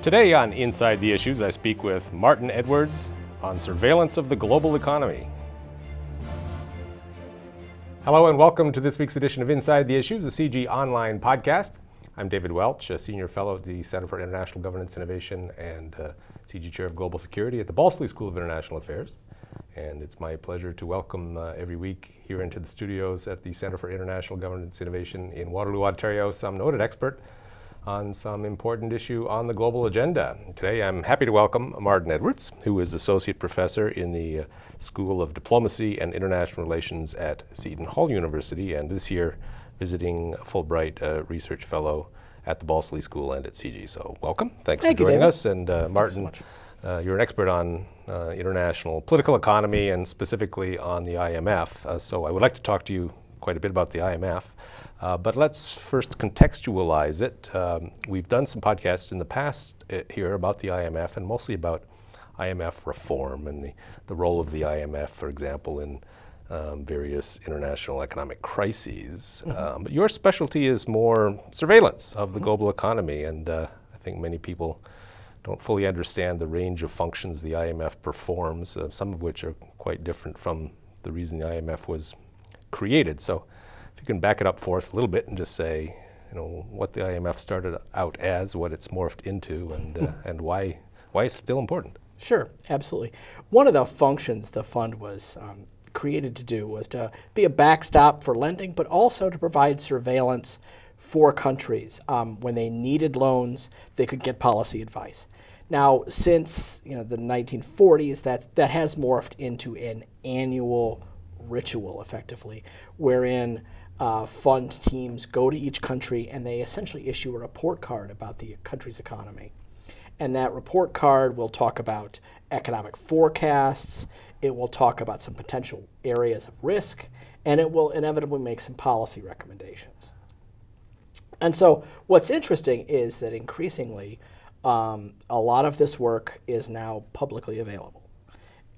Today on Inside the Issues, I speak with Martin Edwards on surveillance of the global economy. Hello and welcome to this week's edition of Inside the Issues, a CG online podcast. I'm David Welch, a senior fellow at the Center for International Governance Innovation and CG Chair of Global Security at the Balsley School of International Affairs. And it's my pleasure to welcome every week here into the studios at the Center for International Governance Innovation in Waterloo, Ontario, some noted expert on some important issue on the global agenda. Today I'm happy to welcome Martin Edwards, who is Associate Professor in the School of Diplomacy and International Relations at Seton Hall University, and this year visiting Fulbright Research Fellow at the Balsley School and at CG. So welcome. Thanks for joining us. And Martin, you're an expert on international political economy and specifically on the IMF. So I would like to talk to you quite a bit about the IMF. But let's first contextualize it. We've done some podcasts in the past here about the IMF and mostly about IMF reform and the role of the IMF, for example, in various international economic crises. But your specialty is more surveillance of the global economy, and I think many people don't fully understand the range of functions the IMF performs, some of which are quite different from the reason the IMF was created. So if you can back it up for us a little bit and just say, what the IMF started out as, what it's morphed into, and why it's still important. Sure, absolutely. One of the functions the fund was created to do was to be a backstop for lending, but also to provide surveillance for countries. When they needed loans, they could get policy advice. Now, since the 1940s, that has morphed into an annual ritual, effectively, wherein fund teams go to each country and they essentially issue a report card about the country's economy. And that report card will talk about economic forecasts, it will talk about some potential areas of risk, and it will inevitably make some policy recommendations. And so what's interesting is that increasingly, a lot of this work is now publicly available,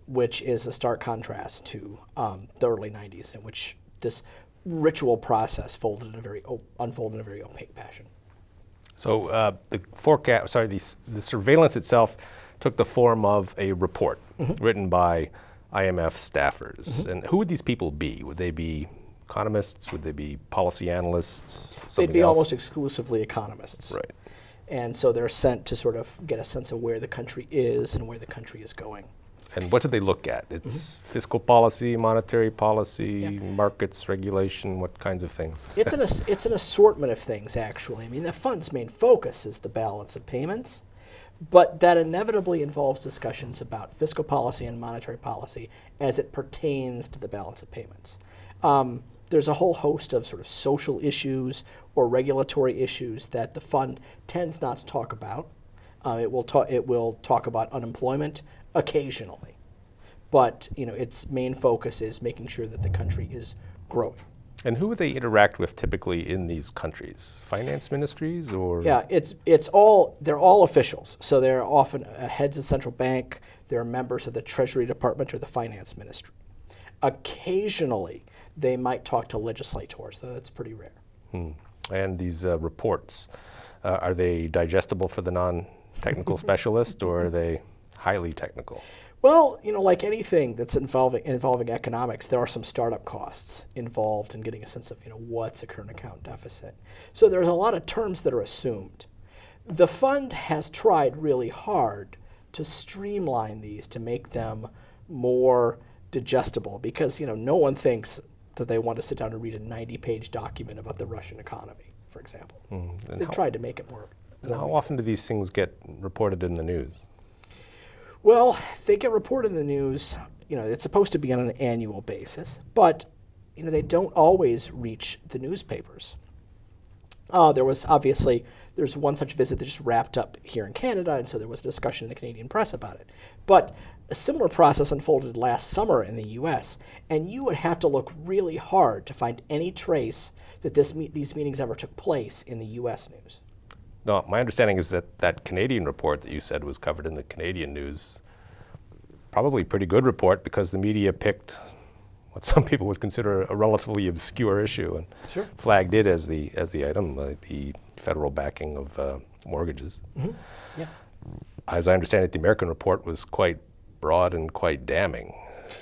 which is a stark contrast to the early 90s, in which this ritual process unfolded in a very opaque fashion. So the surveillance itself took the form of a report written by IMF staffers. And who would these people be? Would they be economists? Would they be policy analysts? They'd be almost exclusively economists. Right. And so they're sent to sort of get a sense of where the country is and where the country is going. And what do they look at? It's fiscal policy, monetary policy, markets, regulation, what kinds of things? It's an assortment of things, actually. I mean, the fund's main focus is the balance of payments, but that inevitably involves discussions about fiscal policy and monetary policy as it pertains to the balance of payments. There's a whole host of sort of social issues or regulatory issues that the fund tends not to talk about. It will talk about unemployment occasionally, but its main focus is making sure that the country is growing. And who would they interact with typically in these countries? Finance ministries or? Yeah, they're all officials. So they're often heads of central bank, they're members of the Treasury Department or the Finance Ministry. Occasionally, they might talk to legislators, though that's pretty rare. And these reports, are they digestible for the non-technical specialist, or are they highly technical? Well, like anything that's involving economics, there are some startup costs involved in getting a sense of what's a current account deficit. So there's a lot of terms that are assumed. The fund has tried really hard to streamline these to make them more digestible, because no one thinks that they want to sit down and read a 90-page document about the Russian economy, for example. They tried to make it more. And how often do these things get reported in the news? Well, they get reported in the news, it's supposed to be on an annual basis, but, they don't always reach the newspapers. There's one such visit that just wrapped up here in Canada, and so there was a discussion in the Canadian press about it. But a similar process unfolded last summer in the US, and you would have to look really hard to find any trace that these meetings ever took place in the US news. No, my understanding is that Canadian report that you said was covered in the Canadian news, probably a pretty good report, because the media picked what some people would consider a relatively obscure issue and flagged it as the item, the federal backing of mortgages. Yeah. as I understand it, the American report was quite broad and quite damning.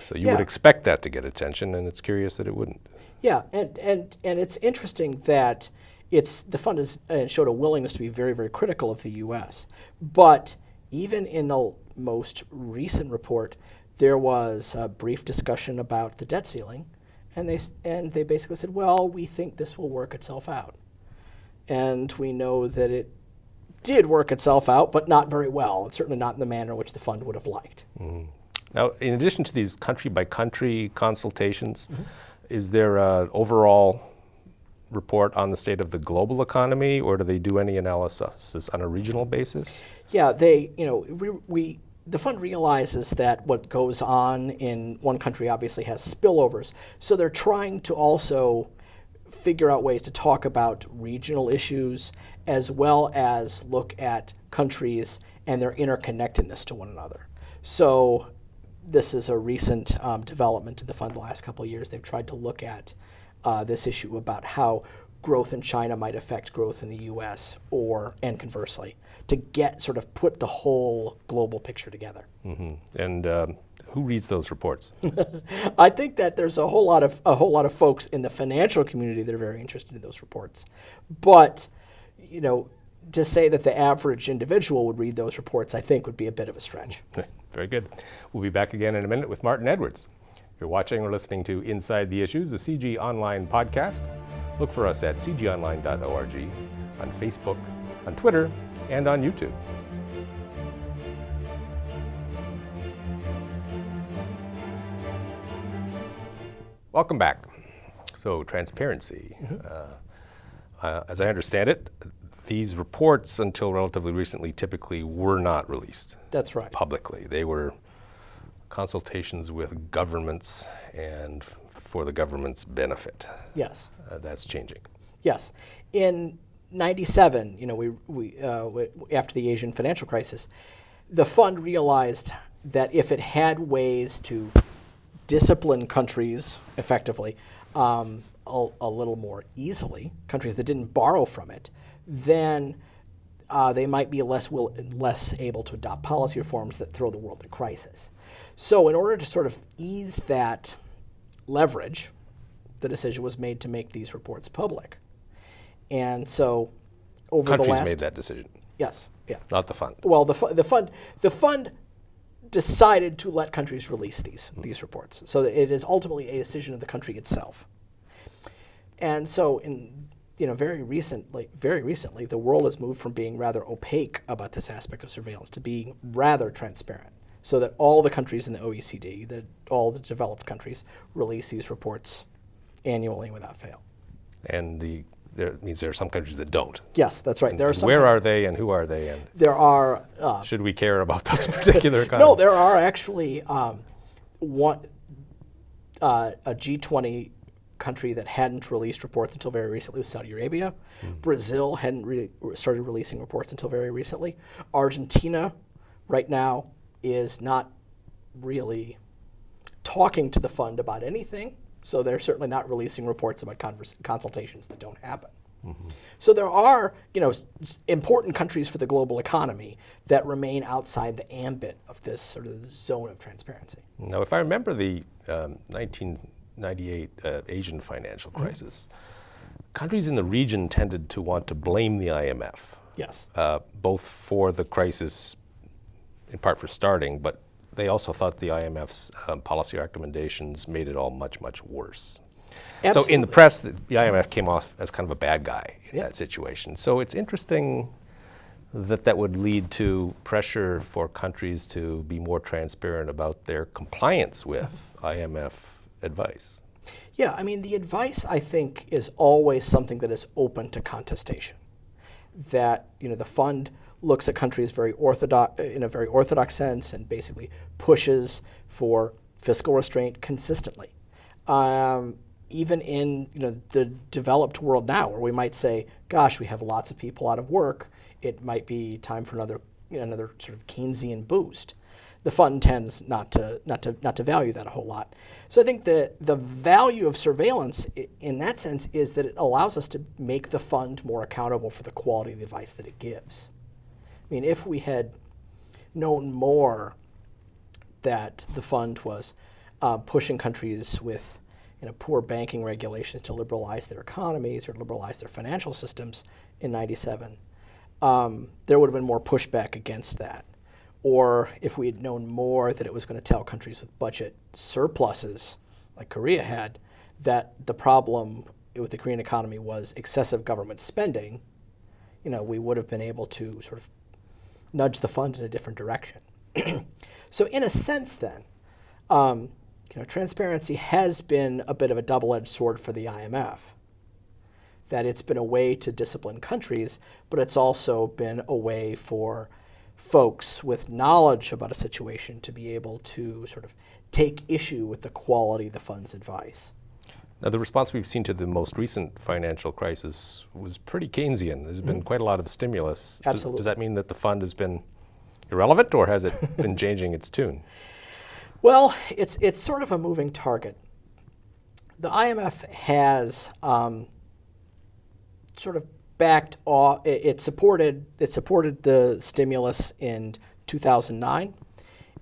So you Yeah. would expect that to get attention, and it's curious that it wouldn't. Yeah, and it's interesting that the fund showed a willingness to be very, very critical of the U.S. But even in the most recent report, there was a brief discussion about the debt ceiling, and they basically said, well, we think this will work itself out. And we know that it did work itself out, but not very well, and certainly not in the manner in which the fund would have liked. Now, in addition to these country-by-country consultations, is there an overall report on the state of the global economy, or do they do any analysis on a regional basis? Yeah, the fund realizes that what goes on in one country obviously has spillovers. So they're trying to also figure out ways to talk about regional issues as well as look at countries and their interconnectedness to one another. So this is a recent development in the fund the last couple of years. They've tried to look at this issue about how growth in China might affect growth in the US and conversely, to put the whole global picture together. And who reads those reports? I think that there's a whole lot of folks in the financial community that are very interested in those reports. But, to say that the average individual would read those reports, I think would be a bit of a stretch. Very good. We'll be back again in a minute with Martin Edwards. You're watching or listening to Inside the Issues, the CG Online podcast. Look for us at cgonline.org, on Facebook, on Twitter, and on YouTube. Welcome back. So, transparency. As I understand it, these reports, until relatively recently, typically were not released. That's right. Publicly. They were consultations with governments and for the government's benefit. Yes. That's changing. Yes. In '97, after the Asian financial crisis, the fund realized that if it had ways to discipline countries effectively a little more easily, countries that didn't borrow from it, then they might be less able to adopt policy reforms that throw the world in crisis. So in order to sort of ease that leverage, the decision was made to make these reports public. And so over the last... Countries made that decision. Yes, yeah. Not the fund. Well, the fund decided to let countries release these reports. So it is ultimately a decision of the country itself. And so very recently, the world has moved from being rather opaque about this aspect of surveillance to being rather transparent, so that all the countries in the OECD, all the developed countries, release these reports annually without fail. And there means there are some countries that don't. Yes, that's right. There are some. Where are they and who are they? And there are. Should we care about those particular countries? No, there are actually a G20 country that hadn't released reports until very recently was Saudi Arabia. Brazil hadn't started releasing reports until very recently. Argentina, right now, is not really talking to the fund about anything, so they're certainly not releasing reports about consultations that don't happen. So there are, important countries for the global economy that remain outside the ambit of this sort of zone of transparency. Now, if I remember the 1998 Asian financial crisis, countries in the region tended to want to blame the IMF. Yes. Both for the crisis, in part for starting, but they also thought the IMF's policy recommendations made it all much, much worse. Absolutely. So in the press, the IMF came off as kind of a bad guy in that situation. So it's interesting that would lead to pressure for countries to be more transparent about their compliance with IMF advice. Yeah, I mean, the advice, I think, is always something that is open to contestation. That, the fund looks at countries in a very orthodox sense and basically pushes for fiscal restraint consistently. Even in the developed world now, where we might say, gosh, we have lots of people out of work, it might be time for another sort of Keynesian boost. The fund tends not to value that a whole lot. So I think the value of surveillance in that sense is that it allows us to make the fund more accountable for the quality of the advice that it gives. I mean, if we had known more that the fund was pushing countries with poor banking regulations to liberalize their economies or liberalize their financial systems in '97, there would have been more pushback against that. Or if we had known more that it was going to tell countries with budget surpluses, like Korea had, that the problem with the Korean economy was excessive government spending, we would have been able to sort of nudge the fund in a different direction. So in a sense then, transparency has been a bit of a double-edged sword for the IMF. That it's been a way to discipline countries, but it's also been a way for folks with knowledge about a situation to be able to sort of take issue with the quality of the fund's advice. Now, the response we've seen to the most recent financial crisis was pretty Keynesian. There's been quite a lot of stimulus. Absolutely. Does that mean that the fund has been irrelevant, or has it been changing its tune? Well, it's sort of a moving target. The IMF has sort of backed off. It supported the stimulus in 2009.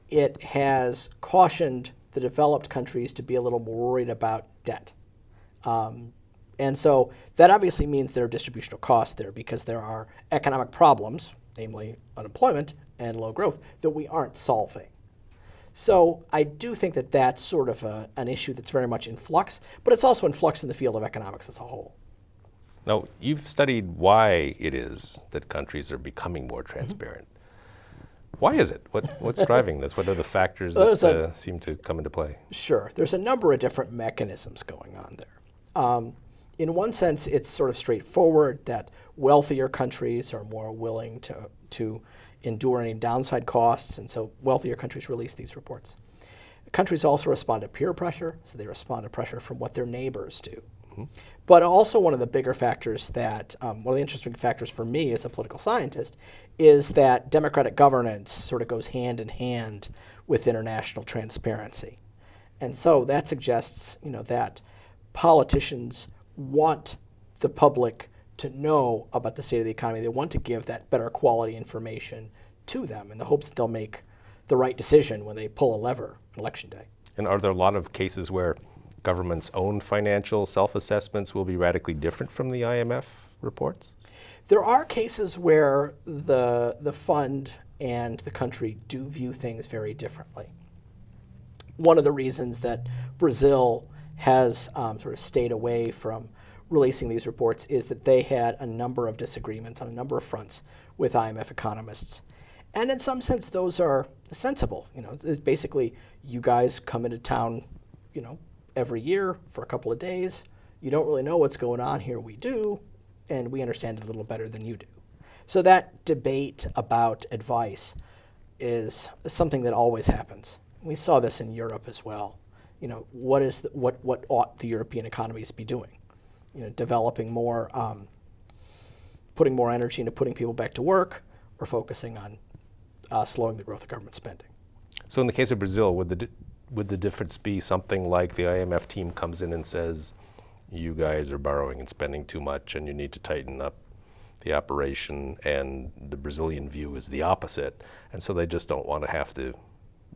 It has cautioned the developed countries to be a little more worried about debt. And so that obviously means there are distributional costs there because there are economic problems, namely unemployment and low growth, that we aren't solving. So I do think that that's sort of an issue that's very much in flux, but it's also in flux in the field of economics as a whole. Now, you've studied why it is that countries are becoming more transparent. Why is it? What's driving this? What are the factors that seem to come into play? Sure. There's a number of different mechanisms going on there. In one sense, it's sort of straightforward that wealthier countries are more willing to endure any downside costs, and so wealthier countries release these reports. Countries also respond to peer pressure, so they respond to pressure from what their neighbors do. But also one of the bigger factors that, one of the interesting factors for me as a political scientist, is that democratic governance sort of goes hand in hand with international transparency. And so that suggests, that politicians want the public to know about the state of the economy. They want to give that better quality information to them in the hopes that they'll make the right decision when they pull a lever on election day. And are there a lot of cases where government's own financial self-assessments will be radically different from the IMF reports? There are cases where the fund and the country do view things very differently. One of the reasons that Brazil has sort of stayed away from releasing these reports is that they had a number of disagreements on a number of fronts with IMF economists. And in some sense, those are sensible. It's basically, you guys come into town, every year for a couple of days. You don't really know what's going on here. We do, and we understand it a little better than you do. So that debate about advice is something that always happens. We saw this in Europe as well. What ought the European economies be doing? Developing more, putting more energy into putting people back to work, or focusing on slowing the growth of government spending. So in the case of Brazil, would the difference be something like the IMF team comes in and says, you guys are borrowing and spending too much and you need to tighten up the operation, and the Brazilian view is the opposite, and so they just don't want to have to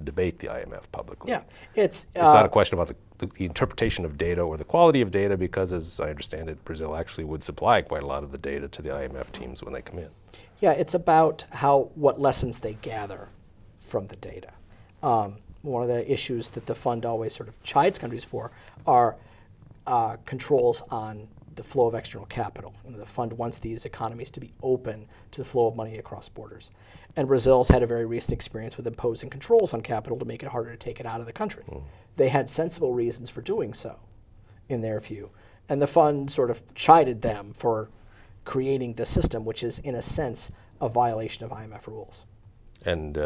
debate the IMF publicly? Yeah, it's not a question about the interpretation of data or the quality of data, because as I understand it, Brazil actually would supply quite a lot of the data to the IMF teams when they come in. Yeah, it's about what lessons they gather from the data. One of the issues that the fund always sort of chides countries for are controls on the flow of external capital. The fund wants these economies to be open to the flow of money across borders. And Brazil's had a very recent experience with imposing controls on capital to make it harder to take it out of the country. They had sensible reasons for doing so, in their view. And the fund sort of chided them for creating the system, which is, in a sense, a violation of IMF rules. And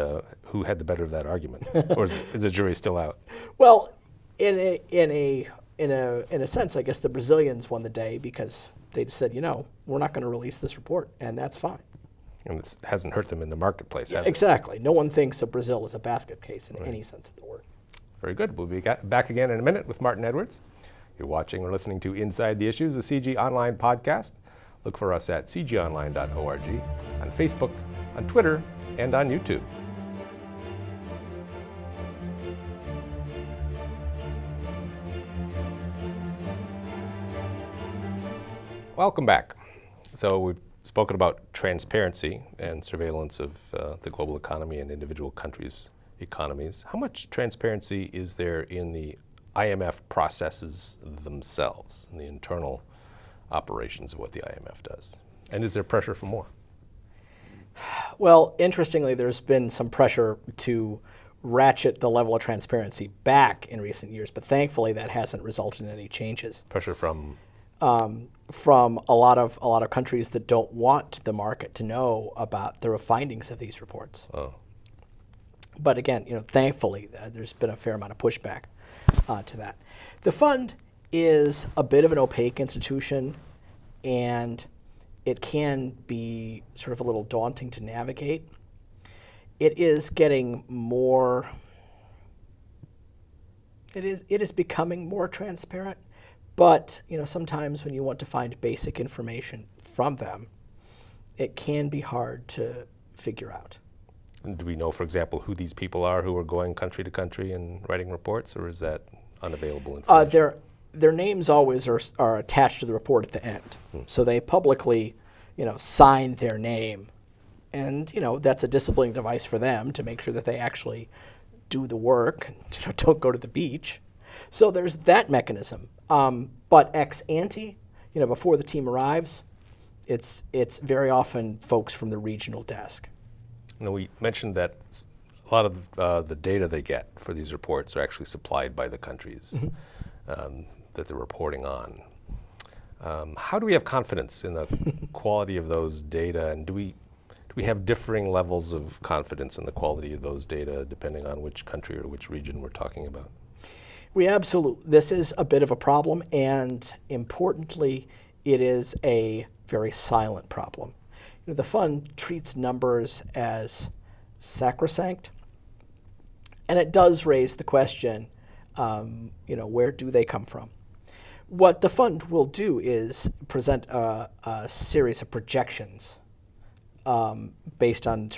who had the better of that argument? Or is the jury still out? Well, in a sense, I guess the Brazilians won the day because they said, we're not going to release this report, and that's fine. And it hasn't hurt them in the marketplace, has it? Exactly. No one thinks of Brazil as a basket case in any sense of the word. Very good. We'll be back again in a minute with Martin Edwards. You're watching or listening to Inside the Issues, a CG Online podcast. Look for us at cgonline.org, on Facebook, on Twitter, and on YouTube. Welcome back. So we've spoken about transparency and surveillance of the global economy and individual countries' economies. How much transparency is there in the IMF processes themselves, in the internal operations of what the IMF does? And is there pressure for more? Well, interestingly, there's been some pressure to ratchet the level of transparency back in recent years, but thankfully that hasn't resulted in any changes. Pressure from? From a lot of countries that don't want the market to know about the findings of these reports. Oh. But again, thankfully, there's been a fair amount of pushback to that. The fund is a bit of an opaque institution, and it can be sort of a little daunting to navigate. It is getting more. It is becoming more transparent. But sometimes when you want to find basic information from them, it can be hard to figure out. And do we know, for example, who these people are who are going country to country and writing reports, or is that unavailable information? Their names always are attached to the report at the end. So they publicly, sign their name, and that's a disciplining device for them to make sure that they actually do the work, don't go to the beach. So there's that mechanism. But ex ante, before the team arrives, it's very often folks from the regional desk. We mentioned that a lot of the data they get for these reports are actually supplied by the countries that they're reporting on. How do we have confidence in the quality of those data, and do we have differing levels of confidence in the quality of those data depending on which country or which region we're talking about? This is a bit of a problem, and importantly, it is a very silent problem. The fund treats numbers as sacrosanct, and it does raise the question, where do they come from? What the fund will do is present a series of projections based on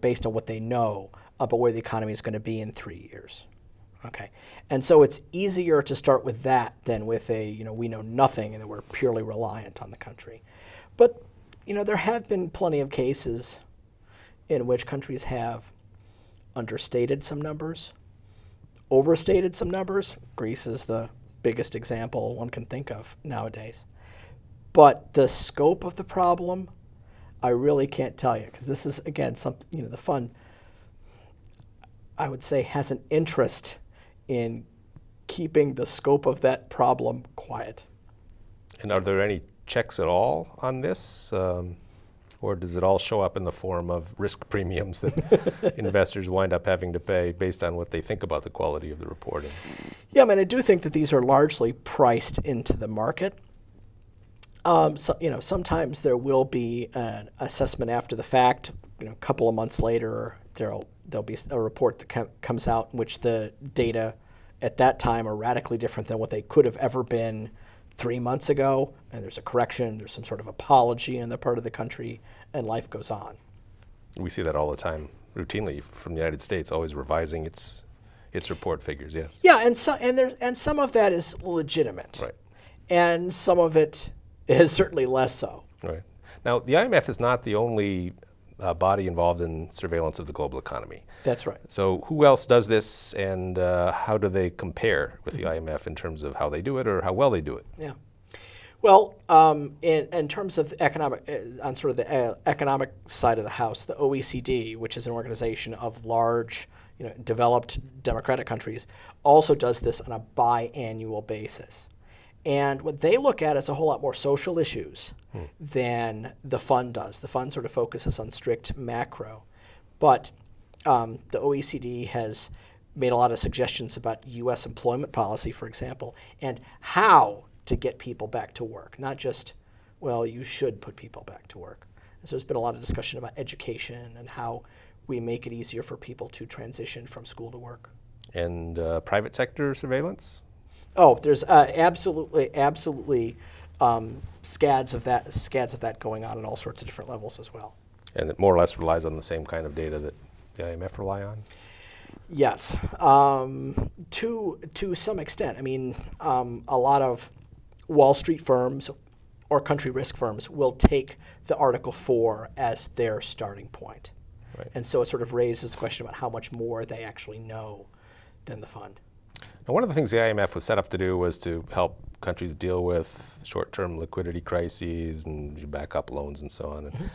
based on what they know about where the economy is going to be in 3 years. Okay, and so it's easier to start with that than with we know nothing and that we're purely reliant on the country. But there have been plenty of cases in which countries have understated some numbers, overstated some numbers. Greece is the biggest example one can think of nowadays. But the scope of the problem, I really can't tell you, because this is, again, something, the fund, I would say, has an interest in keeping the scope of that problem quiet. And are there any checks at all on this? Or does it all show up in the form of risk premiums that investors wind up having to pay based on what they think about the quality of the reporting? Yeah, I do think that these are largely priced into the market. Sometimes there will be an assessment after the fact. A couple of months later, there'll be a report that comes out in which the data at that time are radically different than what they could have ever been 3 months ago, and there's a correction, there's some sort of apology on the part of the country, and life goes on. We see that all the time, routinely, from the United States, always revising its report figures, yes. Yeah, and some of that is legitimate. Right. And some of it is certainly less so. Right. Now, the IMF is not the only body involved in surveillance of the global economy. That's right. So who else does this, and how do they compare with the IMF in terms of how they do it or how well they do it? Yeah. Well, in terms of economic, on sort of the economic side of the house, the OECD, which is an organization of large, developed democratic countries, also does this on a biannual basis. And what they look at is a whole lot more social issues than the fund does. The fund sort of focuses on strict macro. But the OECD has made a lot of suggestions about U.S. employment policy, for example, and how to get people back to work. Not just, well, you should put people back to work. And so there's been a lot of discussion about education and how we make it easier for people to transition from school to work. And private sector surveillance? Oh, there's absolutely scads of that going on all sorts of different levels as well. And it more or less relies on the same kind of data that the IMF rely on? Yes, to some extent. A lot of Wall Street firms or country risk firms will take the Article 4 as their starting point. Right. And so it sort of raises the question about how much more they actually know than the fund. Now, one of the things the IMF was set up to do was to help countries deal with short-term liquidity crises and backup loans and so on. Mm-hmm.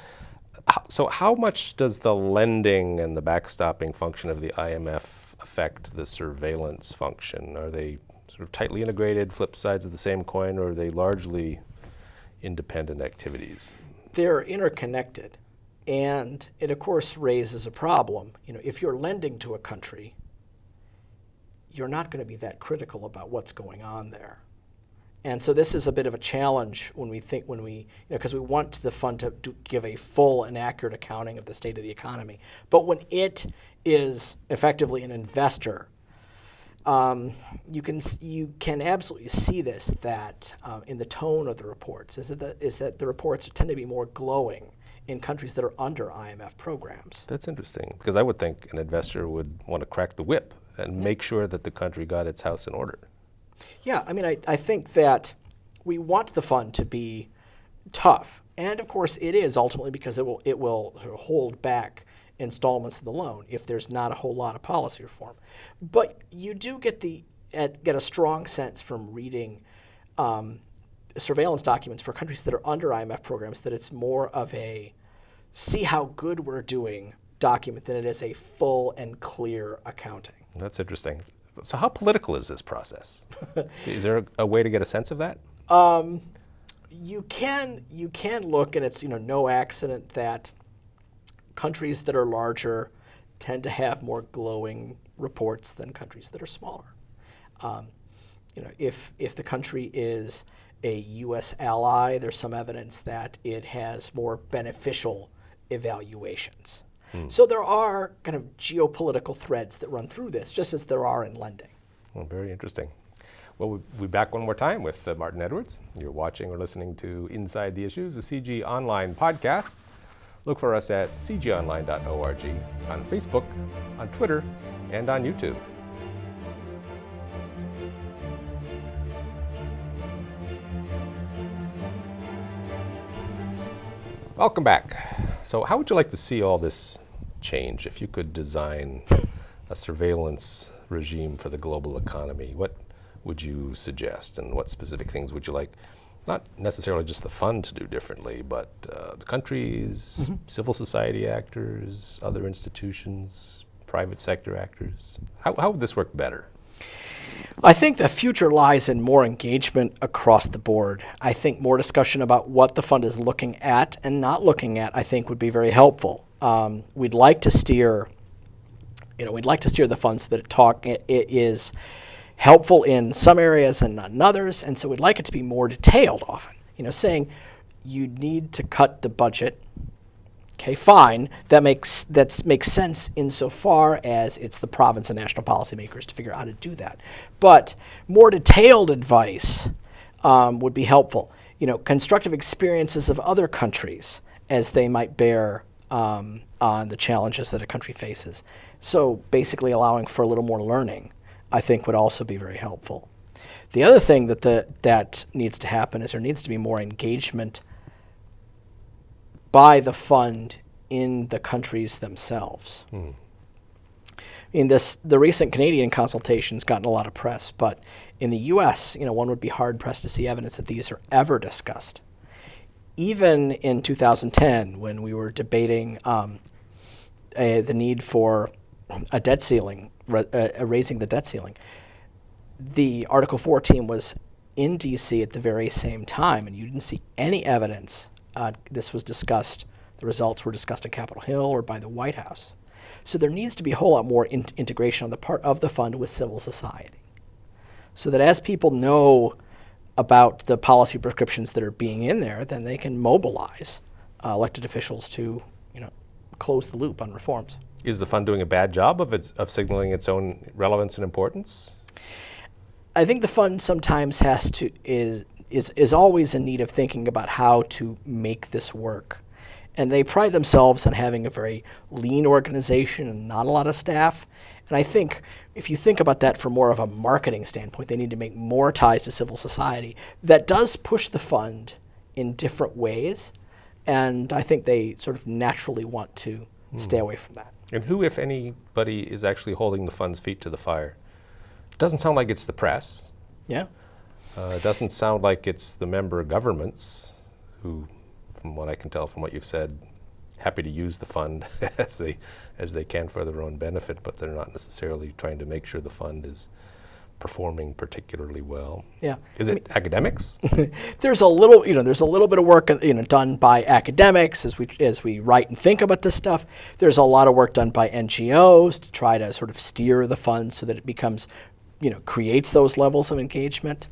So how much does the lending and the backstopping function of the IMF affect the surveillance function? Are they sort of tightly integrated, flip sides of the same coin, or are they largely independent activities? They're interconnected, and it of course raises a problem. If you're lending to a country, you're not going to be that critical about what's going on there. And so this is a bit of a challenge because we want the fund to give a full and accurate accounting of the state of the economy. But when it is effectively an investor, you can absolutely see this, that in the tone of the reports, is that the reports tend to be more glowing in countries that are under IMF programs. That's interesting, because I would think an investor would want to crack the whip and make sure that the country got its house in order. Yeah, I think that we want the fund to be tough, and of course it is ultimately, because it will sort of hold back installments of the loan if there's not a whole lot of policy reform. But you do get a strong sense from reading surveillance documents for countries that are under IMF programs that it's more of a see how good we're doing document than it is a full and clear accounting. That's interesting. So how political is this process? Is there a way to get a sense of that? You can look, and it's no accident that countries that are larger tend to have more glowing reports than countries that are smaller. If the country is a U.S. ally, there's some evidence that it has more beneficial evaluations. So there are kind of geopolitical threads that run through this, just as there are in lending. Well, very interesting. Well, we'll be back one more time with Martin Edwards. You're watching or listening to Inside the Issues, a CG Online podcast. Look for us at cgonline.org, on Facebook, on Twitter, and on YouTube. Welcome back. So how would you like to see all this change? If you could design a surveillance regime for the global economy, what would you suggest, and what specific things would you like, not necessarily just the fund to do differently, but the countries, civil society actors, other institutions, private sector actors? How would this work better? I think the future lies in more engagement across the board. I think more discussion about what the fund is looking at and not looking at, I think, would be very helpful. We'd like to steer the fund so that it is helpful in some areas and not in others, and so we'd like it to be more detailed often. Saying you need to cut the budget. Okay, fine. That makes sense insofar as it's the province and national policymakers to figure out how to do that. But more detailed advice would be helpful. Constructive experiences of other countries as they might bear on the challenges that a country faces. So basically allowing for a little more learning, I think, would also be very helpful. The other thing that needs to happen is there needs to be more engagement by the fund in the countries themselves. The recent Canadian consultation's gotten a lot of press, but in the U.S., one would be hard-pressed to see evidence that these are ever discussed. Even in 2010, when we were debating the need for a debt ceiling, raising the debt ceiling, the Article 4 team was in D.C. at the very same time, and you didn't see any evidence. This was discussed, the results were discussed at Capitol Hill or by the White House. So there needs to be a whole lot more integration on the part of the fund with civil society, so that as people know about the policy prescriptions that are being in there, then they can mobilize elected officials to close the loop on reforms. Is the fund doing a bad job of signaling its own relevance and importance? I think the fund sometimes is always in need of thinking about how to make this work. And they pride themselves on having a very lean organization and not a lot of staff. And I think if you think about that from more of a marketing standpoint, they need to make more ties to civil society. That does push the fund in different ways, and I think they sort of naturally want to stay away from that. And who, if anybody, is actually holding the fund's feet to the fire? It doesn't sound like it's the press. Yeah. It doesn't sound like it's the member governments who, from what I can tell from what you've said, happy to use the fund as they can for their own benefit, but they're not necessarily trying to make sure the fund is performing particularly well. Yeah. Is it academics? There's a little bit of work done by academics as we write and think about this stuff. There's a lot of work done by NGOs to try to sort of steer the fund so that it becomes, creates those levels of engagement.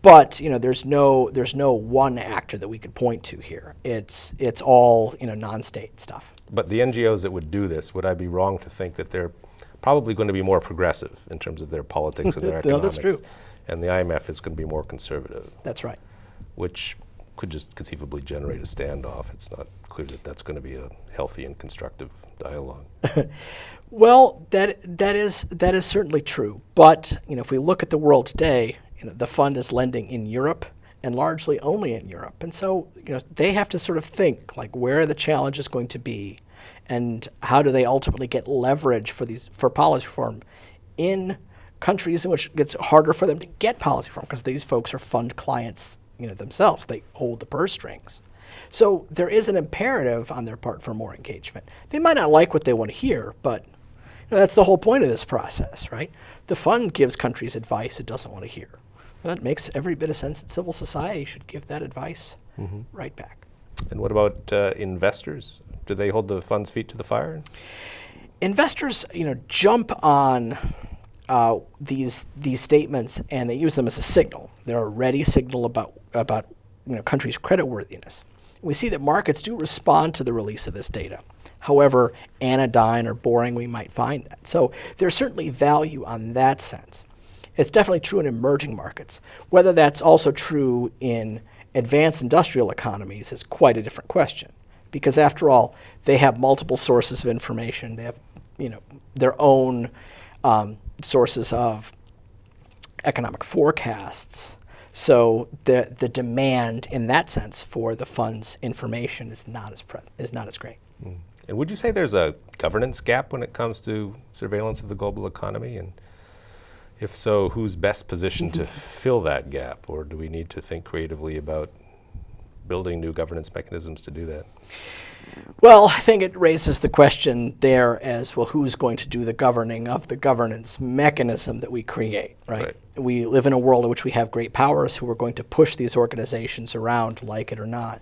But there's no one actor that we could point to here. It's all non-state stuff. But the NGOs that would do this, would I be wrong to think that they're probably going to be more progressive in terms of their politics and their economics? No, that's true. And the IMF is going to be more conservative. That's right. Which could just conceivably generate a standoff. It's not clear that that's going to be a healthy and constructive dialogue. Well, that is certainly true. But if we look at the world today, the fund is lending in Europe and largely only in Europe. And so they have to sort of think like where are the challenges going to be, and how do they ultimately get leverage for policy reform in countries in which it gets harder for them to get policy reform because these folks are fund clients themselves. They hold the purse strings. So there is an imperative on their part for more engagement. They might not like what they want to hear, but that's the whole point of this process, right? The fund gives countries advice it doesn't want to hear. Well, that makes every bit of sense that civil society should give that advice right back. And what about investors? Do they hold the fund's feet to the fire? Investors, jump on these statements and they use them as a signal. They're a ready signal about countries' creditworthiness. We see that markets do respond to the release of this data, however anodyne or boring we might find that. So there's certainly value on that sense. It's definitely true in emerging markets. Whether that's also true in advanced industrial economies is quite a different question, because after all, they have multiple sources of information. They have, their own sources of economic forecasts. So the demand in that sense for the fund's information is not as great. And would you say there's a governance gap when it comes to surveillance of the global economy? And if so, who's best positioned to fill that gap? Or do we need to think creatively about building new governance mechanisms to do that? Well, I think it raises the question there as, well, who's going to do the governing of the governance mechanism that we create, right? We live in a world in which we have great powers who are going to push these organizations around, like it or not.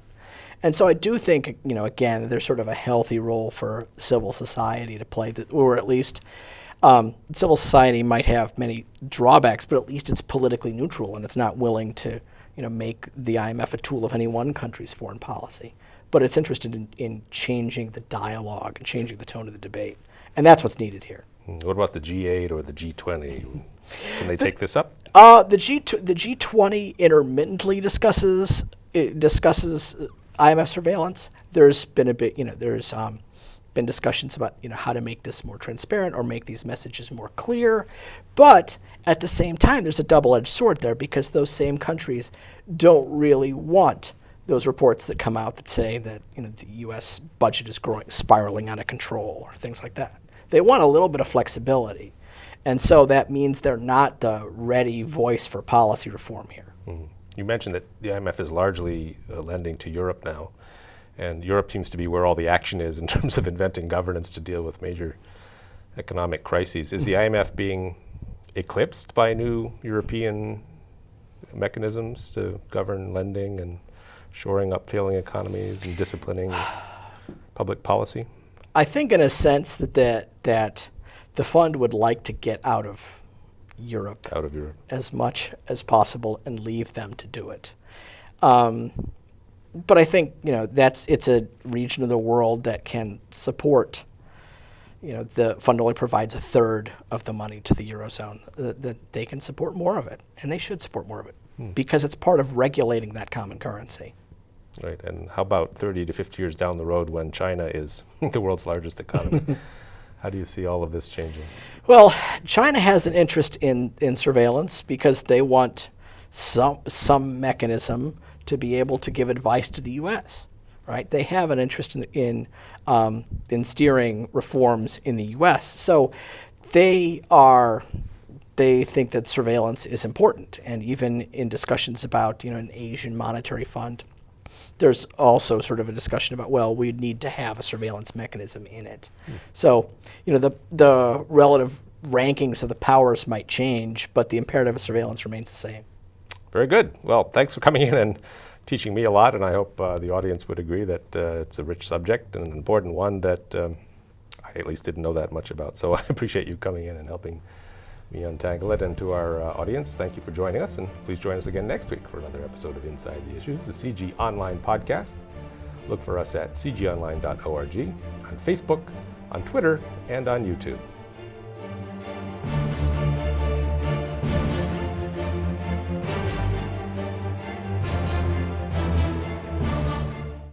And so I do think, again, there's sort of a healthy role for civil society to play, or at least civil society might have many drawbacks, but at least it's politically neutral and it's not willing to make the IMF a tool of any one country's foreign policy. But it's interested in changing the dialogue and changing the tone of the debate. And that's what's needed here. What about the G8 or the G20? Can they take this up? The G20 intermittently discusses IMF surveillance. There's been been discussions about how to make this more transparent or make these messages more clear. But at the same time, there's a double-edged sword there, because those same countries don't really want those reports that come out that say that the U.S. budget is spiraling out of control or things like that. They want a little bit of flexibility. And so that means they're not the ready voice for policy reform here. You mentioned that the IMF is largely lending to Europe now, and Europe seems to be where all the action is in terms of inventing governance to deal with major economic crises. Is the IMF being eclipsed by new European mechanisms to govern lending and shoring up failing economies and disciplining public policy? I think in a sense that the fund would like to get out of Europe as much as possible and leave them to do it. But I think it's a region of the world that can support. The fund only provides a third of the money to the Eurozone. That they can support more of it, and they should support more of it, because it's part of regulating that common currency. Right, and how about 30 to 50 years down the road when China is the world's largest economy? How do you see all of this changing? Well, China has an interest in surveillance because they want some mechanism to be able to give advice to the U.S., right? They have an interest in steering reforms in the U.S. So they think that surveillance is important. And even in discussions about, an Asian monetary fund, there's also sort of a discussion about, well, we need to have a surveillance mechanism in it. So, the relative rankings of the powers might change, but the imperative of surveillance remains the same. Very good. Well, thanks for coming in and teaching me a lot, and I hope the audience would agree that it's a rich subject and an important one that I at least didn't know that much about. So I appreciate you coming in and helping me untangle it. And to our audience, thank you for joining us, and please join us again next week for another episode of Inside the Issues, the CG Online podcast. Look for us at cgonline.org, on Facebook, on Twitter, and on YouTube.